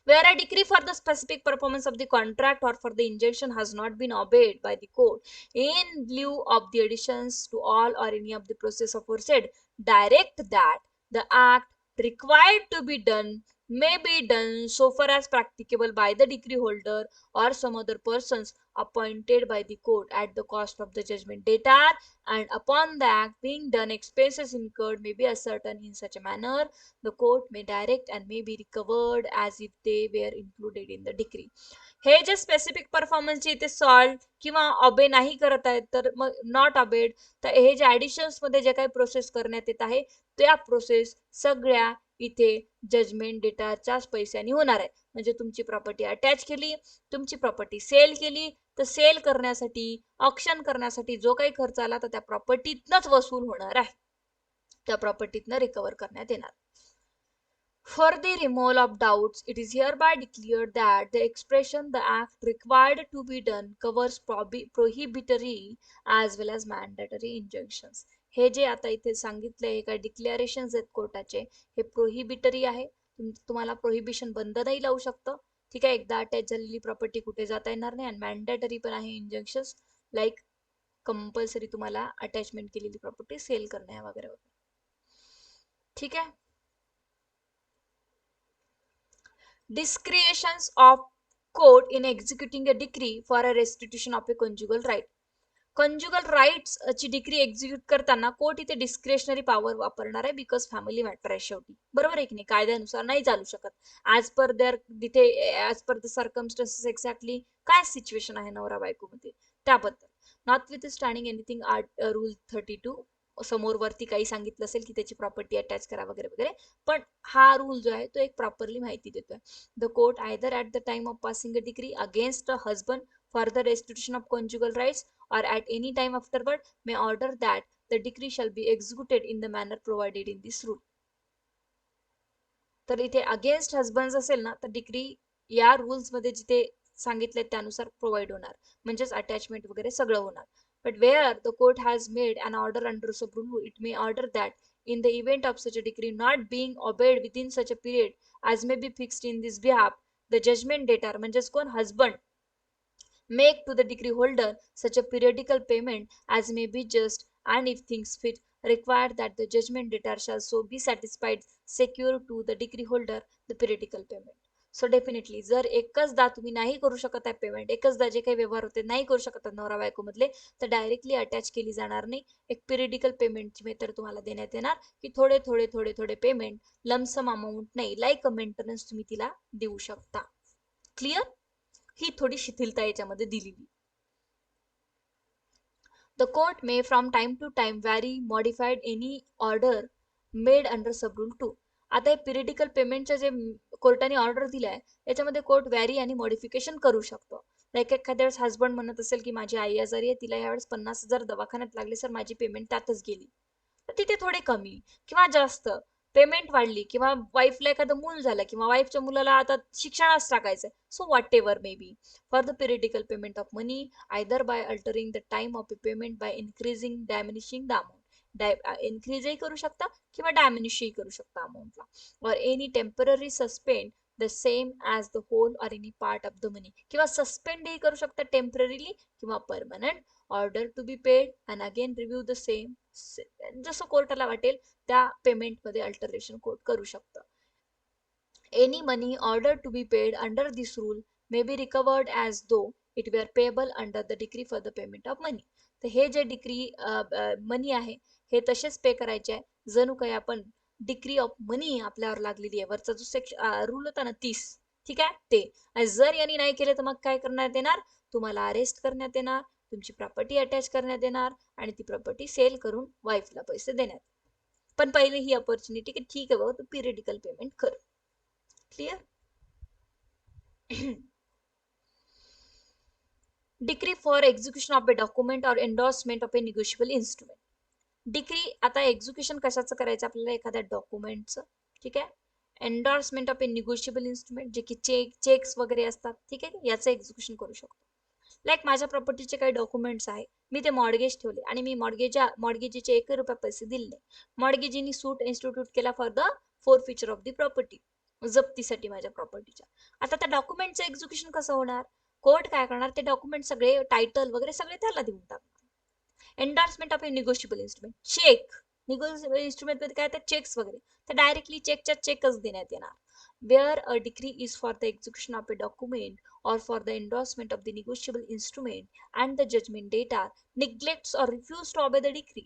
Where a decree for the specific performance of the contract or for the injunction has not been obeyed by the court in lieu of the additions to all or any of the process aforesaid, direct that the act required to be done may be done so far as practicable by the decree holder or some other persons appointed by the court at the cost of the judgment debtor, and upon the act being done expenses incurred may be ascertained in such a manner the court may direct and may be recovered as if they were included in the decree. हे जे specific परफॉर्मन्सचे इथे salt किंवा obey नाही करत आहेत तर मग not ऑबेड, तर हे जे ऍडिशन्स मध्ये जे काही प्रोसेस करण्यात येत आहे त्या प्रोसेस सगळ्या इथे जजमेंट डेटाच्याच पैशाने होणार आहे. म्हणजे तुमची प्रॉपर्टी अटॅच केली, तुमची प्रॉपर्टी सेल केली, तर सेल करण्यासाठी ऑक्शन करण्यासाठी जो काही खर्च आला तर त्या प्रॉपर्टीतनच वसूल होणार आहे, त्या प्रॉपर्टीतनं रिकवर करण्यात येणार. For the removal of doubts, it is hereby declared that the expression the act required to be done covers prohibitory as well as mandatory injunctions. हे जे आता इथे सांगितले हे काय डिक्लेरेशन्स आहेत कोर्टाचे, हे प्रोहिबिटरी आहे. तुम्हाला प्रोहिबिशन बंद नाही लावू शकतं, ठीक आहे. एकदा अटॅच झालेली प्रॉपर्टी कुठे जाता येणार नाही. आणि मॅन्डेटरी पण आहे इंजंक्शन्स, लाईक कंपल्सरी तुम्हाला अटॅचमेंट केलेली प्रॉपर्टी सेल करण्या वगैरे वगैरे, ठीक आहे. Discretions of court in executing a decree for a restitution of a conjugal right. Conjugal rights ची डिग्री एक्झिक्यूट करताना कोर्ट इथे डिस्क्रिशनरी पॉवर वापरणार आहे, बिकॉज फॅमिली मॅटर आहे शेवटी, बरोबर आहे की नाही. कायद्यानुसार नाही चालू शकत. ऍज पर देअर तिथे as per the circumstances exactly काय सिच्युएशन आहे नवरा बायको मध्ये त्याबद्दल. Not with standing anything rule 32 समोर वरती काही सांगितलं असेल की त्याची प्रॉपर्टी अटॅच करा वगैरे वगैरे, पण हा रूल जो आहे तो एक प्रॉपरली माहिती देतोय. The court either at the time of passing a degree against a husband for the restitution of conjugal rights or at any time afterward may order that the decree shall be executed in the manner provided in this rule. तर इथे against husband असेल ना तर degree या rules मध्ये जिथे सांगितले त्यानुसार प्रोव्हाइड होणार, म्हणजेच अटॅचमेंट वगैरे सगळं होणार. But where the court has made an order under sub rule it may order that in the event of such a decree not being obeyed within such a period as may be fixed in this behalf, the judgment debtor म्हणजेच कोण husband make to the decree holder such a periodical payment as may be just, and if things fit require that the judgment debtor shall so be satisfied secure to the decree holder the periodical payment. So definitely जर एकचदा तुम्ही नाही करू शकत आहे payment, एकचदा जे काही व्यवहार होते नाही करू शकत नवरा बायको मधले, तर डायरेक्टली अटॅच केली जाणार नाही. एक पिरियडिकल पेमेंटची मेथड तुम्हाला देण्यात येणार की थोडे थोडे थोडे थोडे पेमेंट, लमसम अमाऊंट नाही, लाईक अ मेंटेनन्स तुम्ही तिला देऊ शकता. क्लिअर. ही थोडी शिथिलता याच्यामध्ये दिलेली. The court may from time to time vary modified any order made under sub rule 2. आता हे पिरियडिकल पेमेंटचे जे कोर्टाने ऑर्डर दिलाय याच्यामध्ये कोर्ट व्हॅरी आणि मॉडिफिकेशन करू शकतो. लाईक एखाद्या वेळेस हजबंड म्हणत असेल की माझी आई आजारी आहे, तिला यावेळेस 50,000 दवाखान्यात लागले सर, माझी पेमेंट त्यातच गेली, तर तिथे थोडे कमी किंवा जास्त पेमेंट वाढली, किंवा वाईफला एखादं मूल झालं किंवा वाईफच्या मुलाला आता शिक्षणास टाकायचंय, so whatever may be for the periodical payment of money either by altering the time of payment by increasing diminishing the amount, इन्क्रीजही करू शकता किंवा डॅमिनिशही करू शकता अमाऊंटला, और any temporary suspend the same as the whole or any part of the money, किंवा सस्पेंडही करू शकता टेम्पररीली किंवा permanent. Order to be paid and again review the same, जसं कोर्टाला वाटेल त्या पेमेंट मध्ये अल्टरेशन कोर्ट करू शकतं. Any money order to be paid under this rule may be recovered as though it were payable under the decree for the payment of money. तर हे जे डिक्री मनी आहे हे तसेच पे करायचे आहे जणू काही आपण डिक्री ऑफ मनी आपल्यावर लागलेली आहे. वरचा जो रूल होता ना 30, ठीक आहे ते. आणि जर यांनी नाही केले तर मग काय करण्यात येणार, तुम्हाला अरेस्ट करण्यात येणार, तुमची प्रॉपर्टी अटॅच करण्यात येणार आणि ती प्रॉपर्टी सेल करून वाईफला पैसे देण्यात. पण पहिले ही अपॉर्च्युनिटी की ठीक आहे बाबा तू पिरियडिकल पेमेंट कर. Clear. Decree for execution of a document और endorsement of a negotiable instrument. Decree आता एक्झिक्युशन कशाचं करायचं आपल्याला, एखाद्या डॉक्युमेंटचं, ठीक आहे. Endorsement of a negotiable instrument जे की चेक्स वगैरे असतात, ठीक आहे, याचं एक्झिक्युशन करू शकतो. लाईक माझ्या प्रॉपर्टीचे काही डॉक्युमेंट्स आहे, मी ते मॉर्गेज ठेवले आणि मी मॉर्गेजीचे 1 रुपया पैसे दिले नाही, मॉर्गेजीनी सूट इन्स्टिट्यूट केला for the feature of the property, जप्तीसाठी माझ्या प्रॉपर्टीच्या. आता त्या डॉक्युमेंटचं एक्झिक्युशन कसं होणार, कोर्ट काय करणार, ते डॉक्युमेंट सगळे टायटल वगैरे सगळे त्याला देऊन टाकणार. Endorsement of a negotiable instrument, cheque negotiable instrument मध्ये काय तर चेक्स वगैरे, तर डायरेक्टली चेकच्या चेकच देण्यात येणार. Where a decree is for the execution of a document or for the endorsement of the negotiable instrument and the judgment data neglects or refuse to obey the decree.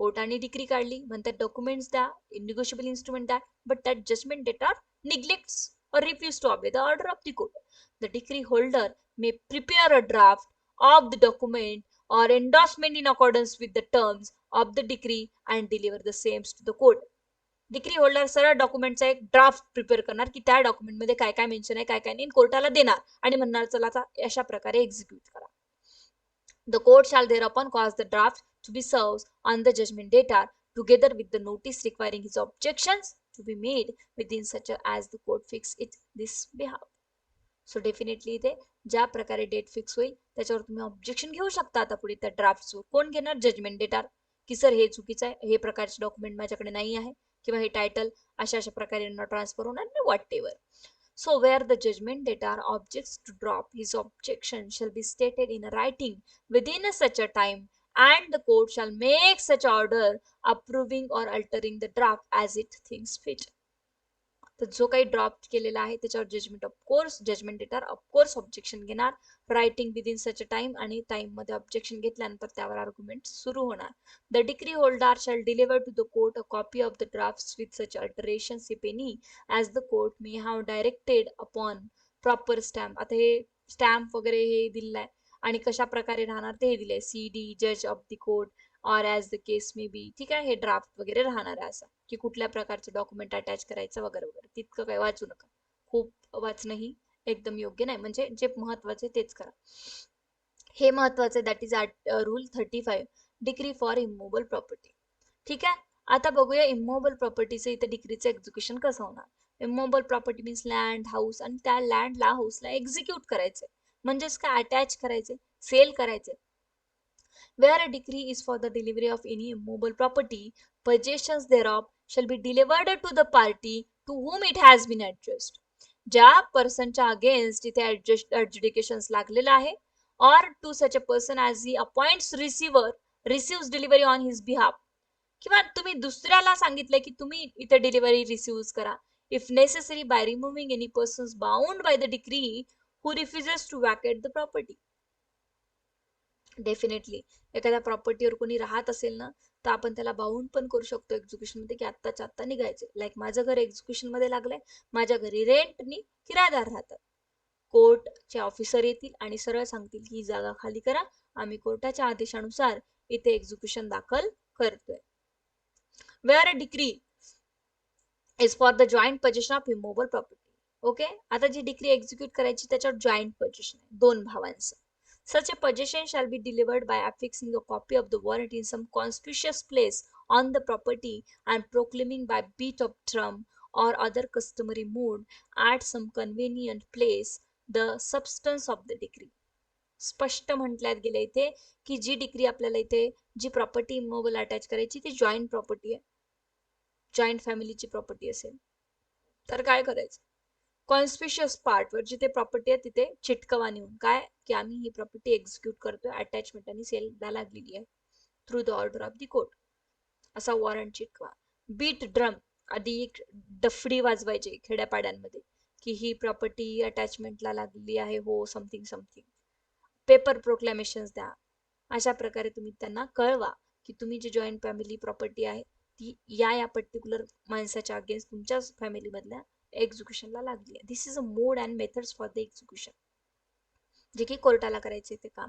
कोर्टाने decree काढली, म्हणतात documents द्या, negotiable instrument द्या, but that judgment data neglects or refuse to obey the order of the court. The decree holder may prepare a draft of the document or endorsement in accordance with the terms of the decree and deliver the same to the court. Degree holder सरळ डॉक्युमेंटचा एक draft prepare करणार की त्या डॉक्युमेंटमध्ये काय काय mention आहे, काय काय नाही, कोर्टाला देणार आणि म्हणणार चला आता अशा प्रकारे एक्झिक्यूट करा. The court shall thereupon cause the draft to be served on the judgment data together with the notice requiring his objections to be made within such a as the court fix it this behalf. So definitely इथे ज्या प्रकारे date fix होईल त्याच्यावर तुम्ही objection घेऊ शकता. आता पुढे त्या ड्राफ्टवर कोण घेणार, जजमेंट देणार की सर हे चुकीचं आहे, हे प्रकारचे डॉक्युमेंट माझ्याकडे नाही आहे, किंवा हे टायटल अशा अशा प्रकारे ट्रान्सफर होणार, what ever. So where the judgment debtor objects to drop, his objection shall be stated in writing within such a time, and the court shall make such order approving or altering the draft as it thinks fit. तर जो काही draft केलेला आहे त्याच्यावर judgment of course judgment debtor of course objection घेणार, writing within such a time, आणि time मध्ये objection घेतल्यानंतर त्यावर आर्ग्युमेंट सुरू होणार. The decree holder shall deliver to the court a copy of the draft with such alterations if any as the court may have directed upon proper stamp. आता हे stamp वगैरे हे दिलेलं आहे आणि कशा प्रकारे राहणार ते दिले, सी डी जज of the court or as the case may be. ठीक आहे, हे ड्राफ्ट वगैरे राहणार आहे असं की कुठल्या प्रकारचं डॉक्युमेंट अटॅच करायचं वगैरे वगैरे. तितकं काही वाचू नका, खूप वाचणंही एकदम योग्य नाही, म्हणजे जे महत्वाचे तेच करा. हे महत्वाचे, that is rule 35 decree for immovable property. ठीक आहे, आता बघूया इमोबल प्रॉपर्टीचं इथे डिक्रीचं एक्झिक्युशन कसं होणार. Immovable property means land house, आणि त्या लँडला हाऊसला एक्झिक्यूट करायचंय, म्हणजेच काय अटॅच करायचे, सेल करायचे. Where a decree is for the delivery of any immovable property, possessions thereof shall be delivered to the party to whom it has been addressed. ज्या पर्सनच्या against इथे adjudications लागलेला आहे, or to such a person as he appoints receiver receives delivery on his behalf. किंवा तुम्ही दुसऱ्याला सांगितलंय की तुम्ही इथे डिलिव्हरी रिसीव्ह करा, if necessary by removing any persons bound by the decree who refuses to vacate the property. Definitely एखाद्या प्रॉपर्टीवर कोणी राहत असेल ना, तर आपण त्याला बाउंड पण करू शकतो एक्झिक्युशन मध्ये की आत्ताच्या आत्ता निघायचे. लाईक माझं घर एक्झिक्युशन मध्ये लागलंय, माझ्या घरी रेंटनी किरायदार राहतात, कोर्टचे ऑफिसर येतील आणि सरळ सांगतील की ही जागा खाली करा, आम्ही कोर्टाच्या आदेशानुसार इथे एक्झिक्युशन दाखल करतोय. Where a decree is for the joint position of immovable property. Okay, आता जी डिक्री एक्झिक्यूट करायची त्याच्यावर जॉईंट पोझिशन आहे, दोन भावांचं. Such a possession shall be delivered by affixing a copy of the warrant in some conspicuous place on the property and proclaiming by beat of drum or other customary mode at some convenient place the substance of the decree. स्पष्ट म्हटल्यात गेले इथे की जी decree आपल्याला इथे जी property immovable attach करायची ती joint property आहे, joint फॅमिलीची property असेल तर काय करायचं, कॉन्स्पिशियस पार्टवर जिथे प्रॉपर्टी आहे तिथे चिटकवा नेऊन, काय की आम्ही ही प्रॉपर्टी एक्झिक्यूट करतोय, अटॅचमेंट आणि सेलला लागलेली आहे through the order of the court, असा वॉरंट चिटकवा. बीट ड्रम, आधी एक डफडी वाजवायचे खेड्यापाड्यांमध्ये की ही प्रॉपर्टी अटॅचमेंटला लागलेली आहे, हो समथिंग समथिंग. पेपर प्रोक्लेमेशन्स द्या, अशा प्रकारे तुम्ही त्यांना कळवा की तुम्ही जी जॉईंट फॅमिली प्रॉपर्टी आहे ती या पर्टिक्युलर माणसाच्या अगेन्स्ट तुमच्याच फॅमिली मधल्या एक्झिक्युशनला लागली आहे. This is a mode and methods for the execution, जे की कोर्टाला करायचे ते काम.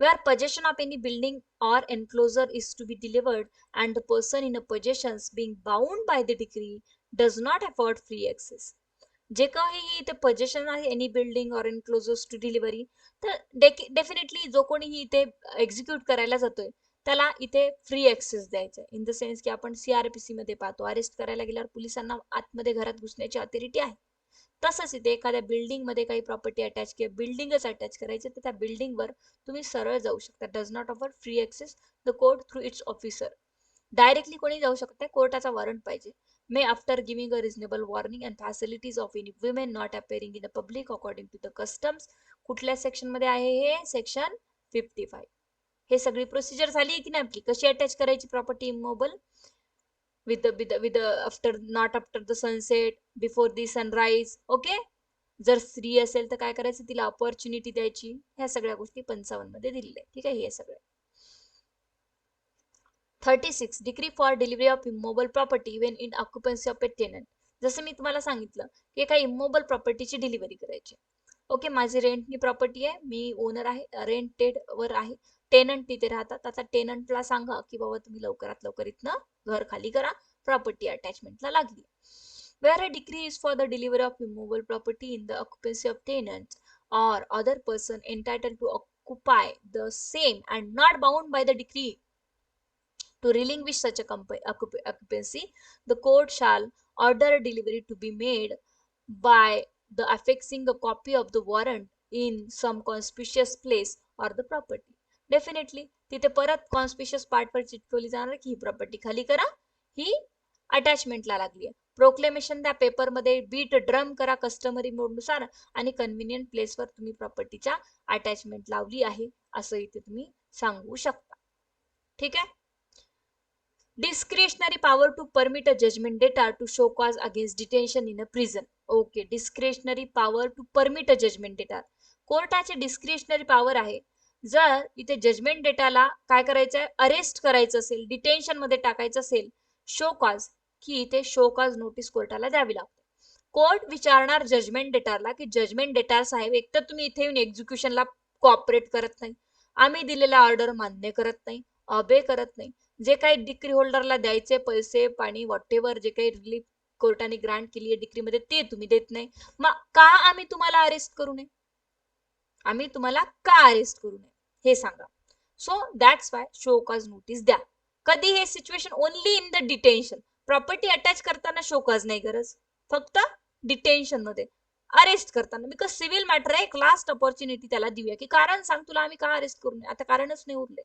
Where possession of any building or enclosure is to be delivered and the person in a possessions being bound by the decree does not afford free access. जे काही इथे position आहे any building or enclosures to delivery, तर definitely जो कोणी इथे execute करायला जातोय त्याला इथे फ्री ऍक्सेस द्यायचा, इन द सेन्स की आपण सीआरपीसी मध्ये पाहतो अरेस्ट करायला गेल्यावर पोलिसांना आतमध्ये घरात घुसण्याची ऑथॉरिटी आहे. तसंच इथे एखाद्या बिल्डिंग मध्ये काही प्रॉपर्टी अटॅच किंवा बिल्डिंगच अटॅच करायचे तर त्या बिल्डिंगवर तुम्ही सरळ जाऊ शकता. Does not offer free access the court through its officer. Directly कोणी जाऊ शकते, कोर्टाचा वॉरंट पाहिजे. May after giving a reasonable warning and facilities of any women not appearing in the public according to the customs. कुठल्या section मध्ये आहे हे, section 55. हे सगळी प्रोसिजर झाली की नाही आपली, कशी अटॅच करायची property immovable, after not after the sunset, before the sunrise. Okay. जर स्त्री असेल तर काय करायचं, तिला ऑपॉर्च्युनिटी द्यायची. ह्या सगळ्या गोष्टी 55 मध्ये दिलेल्या आहे. ठीक आहे, हे सगळं. 36 degree for delivery of immovable property Wien in occupancy of A tenant. जसं मी तुम्हाला सांगितलं की एका इमोबल प्रॉपर्टीची डिलिव्हरी करायची. ओके, माझी रेंटनी प्रॉपर्टी आहे, मी ओनर आहे, रेंटेड वर आहे, टेनंट तिथे राहतात. आता टेनंटला सांगा की बाबा तुम्ही लवकरात लवकर इथनं घर खाली करा, प्रॉपर्टी अटॅचमेंटला लागली. Where a decree is for the delivery of immovable property in the occupancy of tenants or other person entitled to occupy the same and not bound by the decree to relinquish such a occupancy, the court shall order a delivery to be made by the affixing a copy of the warrant in some conspicuous place or the property. Definitely तिथे परत conspicuous पार्टवर चिटकवली जाणार की ही property खाली करा, ही अटॅचमेंटला लागली आहे. Proclamation द्या पेपरमध्ये, बीट ड्रम करा कस्टमरी मोडनुसार आणि कन्व्हिनियंट प्लेसवर तुम्ही प्रॉपर्टीच्या अटॅचमेंट लावली आहे असं इथे तुम्ही सांगू शकता. ठीक आहे. Discretionary power to permit a judgment debtor to show cause against detention in a prison. Okay, discretionary power to permit a judgment debtor. कोर्टाचे डिस्क्रिशनरी पॉवर आहे. जर इथे जजमेंट डेटाला काय करायचंय, अरेस्ट करायचं असेल, डिटेन्शन मध्ये टाकायचं असेल, शो कॉज, की इथे शो कॉज नोटीस कोर्टाला द्यावी लागते. कोर्ट विचारणार जजमेंट डेटारला की जजमेंट डेटार साहेब, एक तर तुम्ही इथे येऊन एक्झिक्युशनला कॉपरेट करत नाही, आम्ही दिलेला ऑर्डर मान्य करत नाही, अबे करत नाही, जे काही डिक्री होल्डरला द्यायचे पैसे पाणी वॉटेवर जे काही रिलीफ कोर्टाने ग्रांट केली आहे डिक्रीमध्ये ते तुम्ही देत नाही, मग का आम्ही तुम्हाला अरेस्ट करू नये, आम्ही तुम्हाला का अरेस्ट करू नये हे सांगा. So that's why show cause notice द्या. कधी हे situation only in the detention. Property attach करताना शो कॉज नाही गरज, फक्त डिटेन्शन मध्ये अरेस्ट करताना, बिकॉज सिव्हिल मॅटर आहे, एक लास्ट ऑपॉर्च्युनिटी त्याला देऊया की कारण सांग तुला आम्ही का अरेस्ट करू नये. आता कारणच नाही उरले,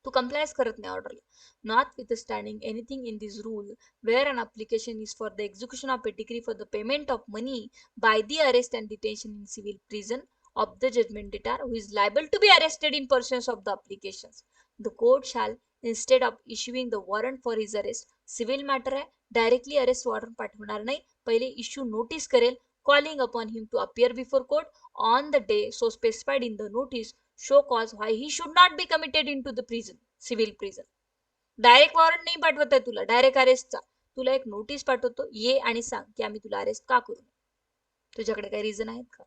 तू complies करत नाही ऑर्डरला. Notwithstanding anything in this rule where an application is for the execution of a decree for the payment of money by the arrest and detention in civil prison of the judgment debtor who is liable to be arrested in pursuance of the applications, the court shall instead of issuing the warrant for his arrest, civil matter आहे, directly arrest warrant पाठवणार नाही, पहिले issue notice करेल, calling upon him to appear before court on the day so specified in the notice, show cause why he should not be committed into the prison, civil prison. Direct warrant नाही पाठवत आहे तुला, direct अरेस्टचा, तुला एक notice पाठवतो, ये आणि सांग की आम्ही तुला अरेस्ट का करू, तुझ्याकडे काही रिझन आहेत का.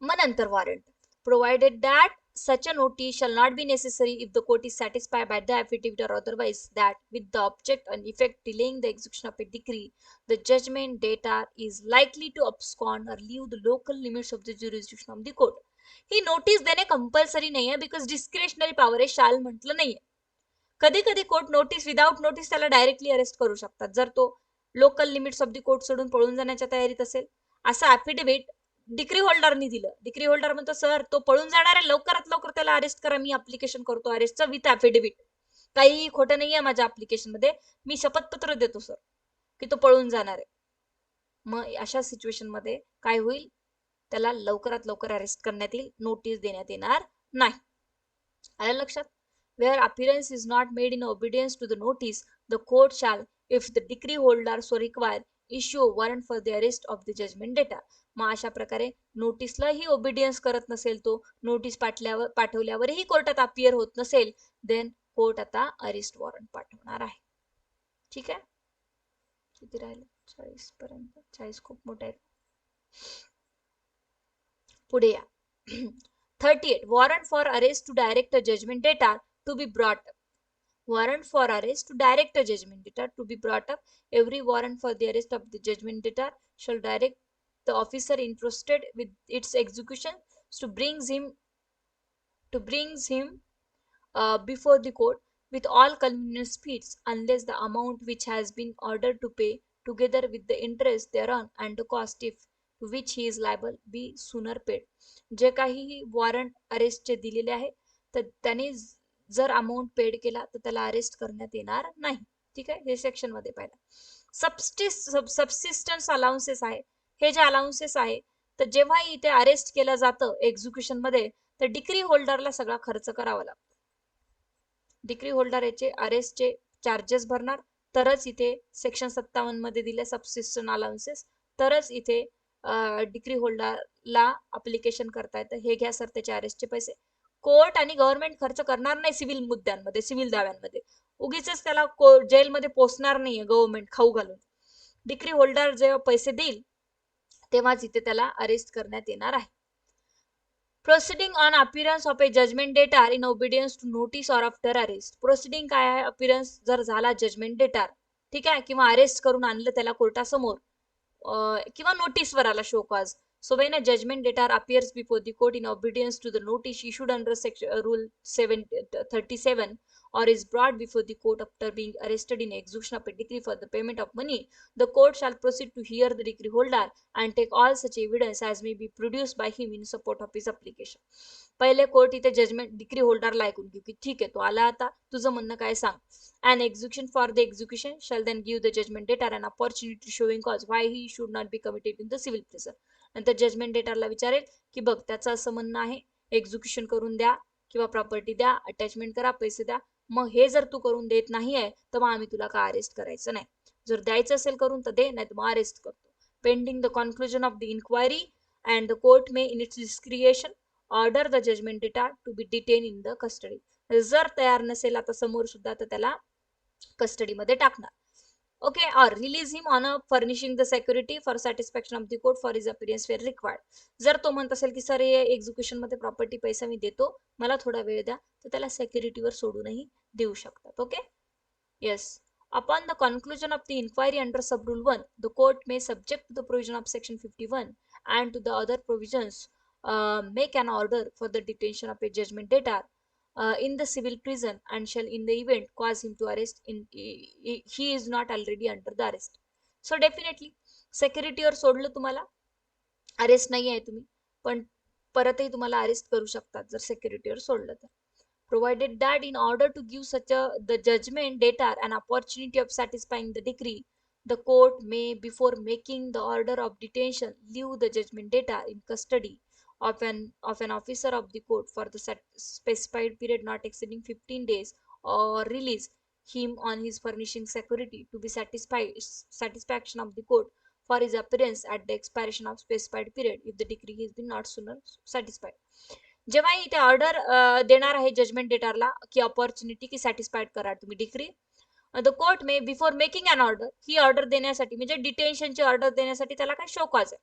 मग नंतर warrant, provided that such a notice shall not be necessary if the court is satisfied by the affidavit or otherwise that with the object and effect delaying the execution of a decree, the judgment debtor is likely to abscond or leave the local limits of the jurisdiction of the court. He notice देणे compulsory नाही आहे, because discretionary power आहे, शाल म्हटलं नाहीये. कधी कधी court notice without notice त्याला डायरेक्टली अरेस्ट करू शकतात, जर तो local limits of the court सोडून पळून जाण्याच्या तयारीत असेल. असं ऍफिडेव्हिट डिक्री होल्डरनी दिलं, डिक्री होल्डर म्हणतो सर तो पळून जाणार आहे, लवकरात लवकर त्याला अरेस्ट करा, मी अप्लिकेशन करतो अरेस्टचं विथ ऍफिडेव्हिट, काही खोटं नाहीये माझ्या अप्लिकेशन मध्ये, मी शपथपत्र देतो सर की तो पळून जाणार आहे. मग अशा सिच्युएशन मध्ये काय होईल, त्याला लवकरात लवकर अरेस्ट करण्यात येईल, नोटीस देण्यात येणार नाही. आलं लक्षात. Where appearance is not made in obedience to the notice, the court shall, if the decree holder so require, issue a warrant for the arrest of the judgment debtor. मग अशा प्रकारे नोटीसलाही ओबिडियन्स करत नसेल, तो नोटीस पाठवल्यावरही कोर्टात appear होत नसेल, then court आता अरेस्ट वॉरंट पाठवणार आहे. ठीक आहे, किती राहिले, 40 पर्यंत, 40 खूप मोठे आहेत. पुढे या. 38 warrant for arrest to direct a judgment debtor to be brought up. Warrant for arrest to direct a judgment debtor to be brought up. Every warrant for the arrest of the judgment debtor shall direct the officer entrusted with its execution to brings him before the court with all convenient speeds, unless the amount which has been ordered to pay, together with the interest thereon and the cost if to which he is liable, be sooner paid. जे काही warrant अरेस्टचे दिलेले आहे तर त्याने जर amount paid केला तर त्याला अरेस्ट करण्यात येणार नाही. ठीक आहे, हे सेक्शन मध्ये पाहिलं. सबसिस्टन्स अलाउन्सेस आहे, हे जे अलाउन्सेस आहे तर जेव्हा इथे अरेस्ट केलं जातं एक्झिक्युशन मध्ये तर डिक्री होल्डरला सगळा खर्च करावा लागतो. डिक्री होल्डर याचे अरेस्टचे चार्जेस भरणार तरच इथे सेक्शन 57 मध्ये दिले सबसिस्टन अलाउन्सेस, तरच इथे डिग्री होल्डरला अप्लिकेशन करता येतं. हे घ्या सर त्याचे अरेस्टचे पैसे. कोर्ट आणि गव्हर्नमेंट खर्च करणार नाही सिव्हिल मुद्द्यांमध्ये, सिव्हिल दाव्यांमध्ये. उगीच त्याला जेलमध्ये पोचणार नाहीये गव्हर्नमेंट खाऊ घालून. डिग्री होल्डर जेव्हा पैसे देईल तेव्हाच इथे त्याला अरेस्ट करण्यात येणार आहे. Proceeding on appearance of a judgment debtor in obedience to notice or after arrest. Proceeding काय आहे? अपीरन्स जर झाला जजमेंट डेटार, ठीक आहे, किंवा अरेस्ट करून आणलं त्याला कोर्टासमोर, किंवा नोटीसवर आला show cause. So when a judgment debtor appears before the court in obedience to the notice issued under section rule 37 or is brought before the court after being arrested in execution of a decree for the payment of money, the court shall proceed to hear the decree holder and take all such evidence as may be produced by him in support of his application. पहिले court इथे judgment decree होल्डरला ऐकून घेऊ की ठीक आहे, तो आला, आता तुझं म्हणणं काय सांग. An execution for the execution shall then give the judgment debtor an opportunity showing cause why he should not be committed in the civil prison. नंतर जजमेंट डेटरला विचारेल की बघ त्याचं असं म्हणणं आहे, एक्झिक्युशन करून द्या किंवा प्रॉपर्टी द्या, अटॅचमेंट करा, पैसे द्या. मग हे जर तू करून देत नाहीये तर मग आम्ही तुला का अरेस्ट करायचं नाही. जर द्यायचं असेल करून तर दे, नाही तर मग अरेस्ट करतो. Pending the conclusion of the inquiry and the court may in its discretion order the judgment debtor to be detain in the custody. जर तयार नसेल आता समोर सुद्धा तर त्याला कस्टडीमध्ये टाकणार. Okay, or release him on a furnishing the security for satisfaction of the court for his appearance where required. जर तो म्हणत असेल की सर हे एक्झिक्युशन मध्ये प्रॉपर्टी पैसा मी देतो, मला थोडा वेळ द्या, तर त्याला सेक्युरिटीवर सोडूनही देऊ शकतात. Okay, yes. Upon the conclusion of the inquiry under sub rule 1, the court may subject to the provision of section 51 and to the other provisions make an order for the detention of a judgment debtor in the civil prison and shall in the event cause him to arrest in he is not already under the arrest. So definitely securityवर सोडलं तुम्हाला, arrest नाही आहे तुम्ही, पण परतही तुम्हाला arrest करू शकतात जर सेक्युरिटीवर सोडलं तर. Provided that in order to give such a the judgment debtor an opportunity of satisfying the decree, the court may before making the order of detention leave the judgment debtor in custody of an officer of the court for the specified period not exceeding 15 days, or release him on his furnishing security to be satisfaction of the court for his appearance at the expiration of specified period if the decree has been not sooner satisfied. जेव्हा इथे order देणार आहे judgement डेटरला की opportunity की satisfied करा तुम्ही decree, the court may before making an order, ही order देण्यासाठी म्हणजे डिटेन्शनची ऑर्डर देण्यासाठी त्याला काय शो कॉज आहे,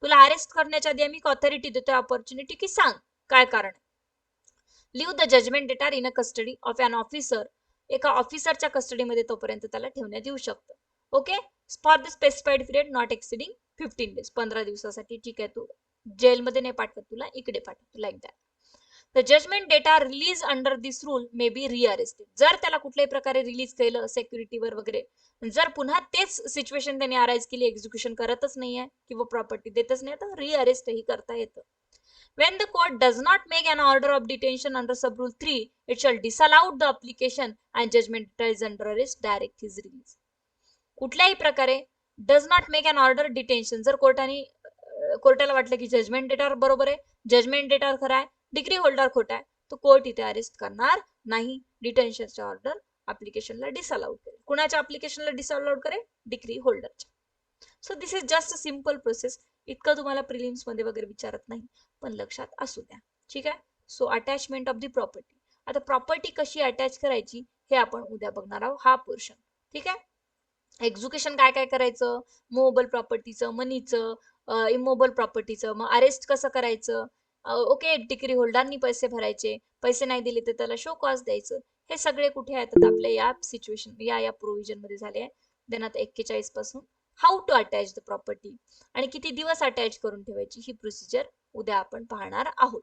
तुला अरेस्ट करण्याच्या आधी आम्ही ऑथॉरिटी देतोय ऑपॉर्च्युनिटी की सांग काय कारण आहे. Leave the judgment debtor in a custody of an officer, एका ऑफिसरच्या कस्टडीमध्ये तोपर्यंत त्याला ठेवण्यात येऊ शकतं. Okay, for the specified period not exceeding 15 days, 15 दिवसासाठी. ठीक आहे, तू जेलमध्ये नाही पाठवत, तुला इकडे पाठवतो, like that. The judgment debtor release under this rule may be rearrested. जर त्याला कुठल्याही प्रकारे रिलीज केलं सेक्युरिटीवर वगैरे, जर पुन्हा तेच सिच्युएशन त्यांनी अराईज केली, एक्झिक्युशन करतच नाहीये किंवा प्रॉपर्टी देतच नाही, तर रिअरेस्टही करता येतं. When the court does not make an order of detention under sub rule 3, it shall disallow the application and judgment debtor is under arrest, direct his release. कुठल्याही प्रकारे does not make an order detention, जर कोर्टाला वाटलं की judgement डेटर बरोबर आहे, judgement डेटर खरा आहे, डिग्री होल्डर खोटा आहे, तर कोर्ट इथे अरेस्ट करणार नाही. डिटेन्शनच्या ऑर्डर अप्लिकेशनला डिसअलाउड करेल. कुणाच्या अप्लिकेशनला डिसअलाउड करेल? डिग्री होल्डरच्या. So this is just a simple process. इतकं तुम्हाला प्रिलिम्स मध्ये वगैरे विचारत नाही, पण लक्षात असू द्या. ठीक आहे. So attachment of the property. आता प्रॉपर्टी कशी अटॅच करायची हे आपण उद्या बघणार आहोत, हा पोर्शन. ठीक आहे. एक्झिक्युशन काय काय करायचं, मोबाईल प्रॉपर्टीचं, मनीचं, इमोबल प्रॉपर्टीचं, मग अरेस्ट कसं करायचं, ओके, डिग्री होल्डरनी पैसे भरायचे, पैसे नाही दिले तर त्याला शो कॉज द्यायचं, हे सगळे कुठे आहेत आपल्या या सिच्युएशन या प्रोव्हिजन मध्ये झाले आहे. देन आता 41 पासून how to attach the property आणि किती दिवस अटॅच करून ठेवायची ही प्रोसिजर उद्या आपण पाहणार आहोत.